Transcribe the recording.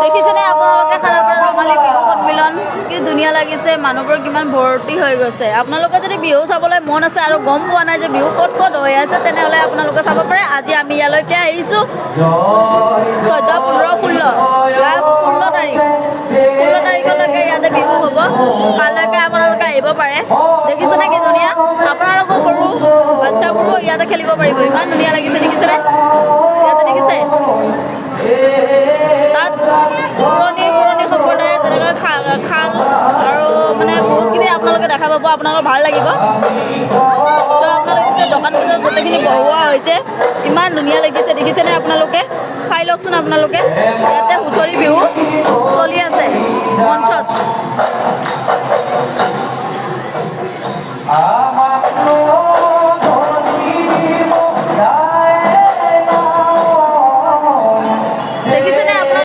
দেখিছেনে আপোনালোকে খানাপাৰা ৰঙালী বিহু সন্মিলন কি ধুনীয়া লাগিছে, মানুহবোৰ কিমান ভৰ্তি হৈ গৈছে। আপোনালোকে যদি বিহু চাবলৈ মন আছে আৰু গম পোৱা নাই যে বিহু ক'ত ক'ত হৈ আছে, তেনেহ'লে আপোনালোকে চাব পাৰে। আজি আমি ইয়ালৈকে আহিছোঁ 14, 15, 16 লাষ্ট 16 তাৰিখ 16 তাৰিখলৈকে ইয়াতে বিহু হ'ব। কালৈকে আপোনালোকে আহিব পাৰে। দেখিছেনে কি ধুনীয়া, আপোনালোকৰ সৰু বাচ্চাবোৰো ইয়াতে খেলিব পাৰিব। ইমান ধুনীয়া লাগিছে, দেখিছেনে ইয়াতে দেখিছে। তাত পুৰণি সম্প্ৰদায়ৰ যেনেকৈ খাল আৰু মানে বহুতখিনি আপোনালোকে দেখা পাব, আপোনালোকৰ ভাল লাগিব। চ' আপোনালোকে যে দোকান বজাৰ গোটেইখিনি বহোৱা হৈছে, ইমান ধুনীয়া লাগিছে। দেখিছেনে আপোনালোকে, চাই লওকচোন আপোনালোকে। ইয়াতে